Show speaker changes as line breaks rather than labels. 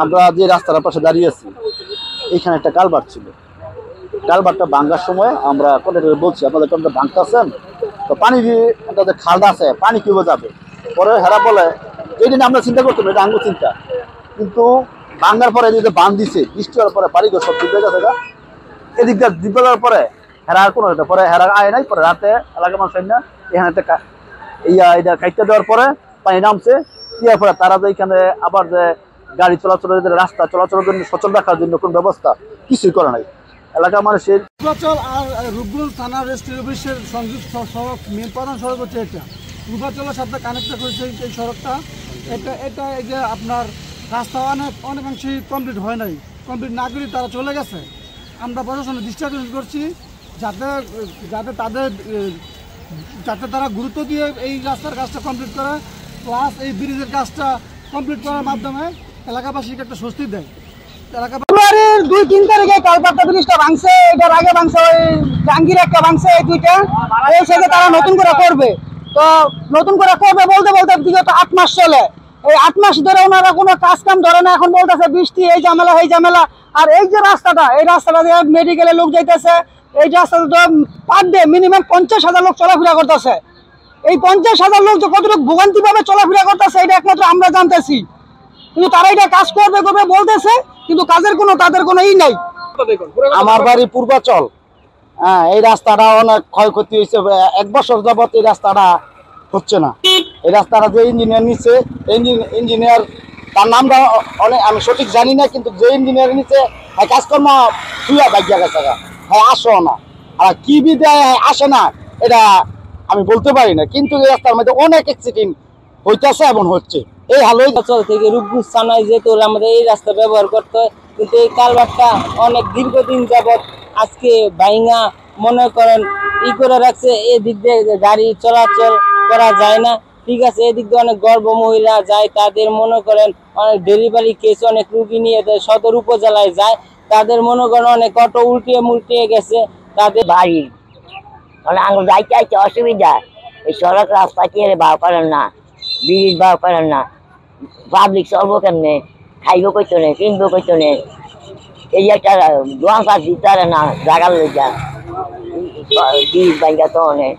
আমরা যে রাস্তার পাশে দাঁড়িয়ে আছি এখানে একটা কালভার্ট ছিল। কালভার্টটা ভাঙার সময় আমরা কন্ট্রাক্টর বলছি আপনাদের কন্ট্রাক্টর ভাঙতেছেন তো পানি যে খালটা আছে পানি কিভাবে যাবে। পরে হেরা বলে এই দিন আমরা চিন্তা করতাম এটা আঙ্গুর চিন্তা, কিন্তু ভাঙার পরে যদি বাঁধ দিছে বৃষ্টি হওয়ার পরে বাড়িঘর সব ডুবে গেছে এদিকটা ডুবে যাওয়ার পরে হেরা আর কোনো পরে হেরা আয় নাই। পরে রাতে এলাকা মানুষ না এখানে এটা কাইটটা দেওয়ার পরে পানি নামছে ইয়ার পরে তারা যে এখানে আবার যে গাড়ি চলাচলের রাস্তা চলাচলের জন্য সচল রাখার জন্য কোন ব্যবস্থা কিছুই করে নাই এলাকার মানুষের।
পূর্বাচল আর রূপগঞ্জ থানা রেজিস্ট্রি অফিসের সংযুক্ত সড়ক মেন প্রধান সড়ক হচ্ছে এটা। পূর্বাচলের সাথে কানেক্ট করেছে এই সড়কটা। এটা এই যে আপনার রাস্তা অনেকাংশেই কমপ্লিট হয় নাই, কমপ্লিট না করে তারা চলে গেছে। আমরা প্রশাসনের দৃষ্টি আকর্ষণ করছি যাতে তারা গুরুত্ব দিয়ে এই রাস্তার কাজটা কমপ্লিট করে, প্লাস এই ব্রিজের কাজটা কমপ্লিট করার মাধ্যমে এলাকাবাসীকে একটা স্বস্তি দেয়। ফেব্রুয়ারির 2-3 তারিখে কালপাট্টা ব্রিজটা ভাঙছে, এটার আগে ভাঙছে ওই জাঙ্গির একটা ভাঙছে, এই দুইটা এই সাথে তারা নতুন করে করবে। তো নতুন করে করবে বলতে বলতে বিগত 8 মাস চলে। এই 8 মাস ধরে ওনারা কোনো কাজ কাম ধরে না। এখন বলতেছে বৃষ্টি এই ঝামেলা এই ঝামেলা। আর এই যে রাস্তাটা এই রাস্তাটা দিয়ে মেডিকেলে লোক যাইতেছে, এই রাস্তাটা তো পার ডে মিনিমাম 50,000 লোক চলাফেরা করতেছে। এই 50,000 লোক যে কতটুকু ভোগান্তি ভাবে চলাফেরা করতেছে এটা একমাত্র আমরা জানতেছি, কিন্তু তারা এটা কাজ করবে বলতেছে, কিন্তু কাজের তাদের কোনো নাই।
আমার বাড়ি পূর্বাচল। হ্যাঁ, এই রাস্তাটা অনেক ক্ষয়ক্ষতি হয়েছে। 1 বছর যাবত এই রাস্তাটা হচ্ছে না। এই রাস্তাটা যে ইঞ্জিনিয়ার নিচ্ছে ইঞ্জিনিয়ার তার নামটা অনেক আমি সঠিক জানি না, কিন্তু যে ইঞ্জিনিয়ার নিচ্ছে কাজকর্ম শুয়া বাগিয়া গেছে, হ্যাঁ আসেও না। আর কি বিদায় আসে না এটা আমি বলতে পারি না, কিন্তু এই রাস্তার মধ্যে অনেক অ্যাক্সিডেন্ট হইতেছে এবং হচ্ছে। এই হালই
অঞ্চল থেকে রূপগঞ্জ থানায় যেতে হলে আমাদের এই রাস্তা ব্যবহার করতে হয়, কিন্তু এই কালভার্টটা অনেক দীর্ঘদিন যাবৎ আজকে ভাইঙা মনে করেন করে রাখছে। এদিক দিয়ে গাড়ি চলাচল করা যায় না। ঠিক আছে, এদিক দিয়ে অনেক গর্ভ মহিলা যায়, তাদের মনে করেন অনেক ডেলিভারি কেস, অনেক রুগী নিয়ে সদর উপজেলায় যায়, তাদের মনে করেন অনেক অটো উল্টিয়ে গেছে তাদের
বাড়ি। আঙুল যাইতে অসুবিধা, এই সড়ক রাস্তা কে বার করেন না, ব্রিজ বার করেন না, পাবলিক চলবো কেমনে, খাইব কইতো নেই, কিনবো কইতো নেই। এই একটা দোয়ান কাজ দিতে না জাগার লইয়া ব্রিজ বাইঙ্গা তো অনেক।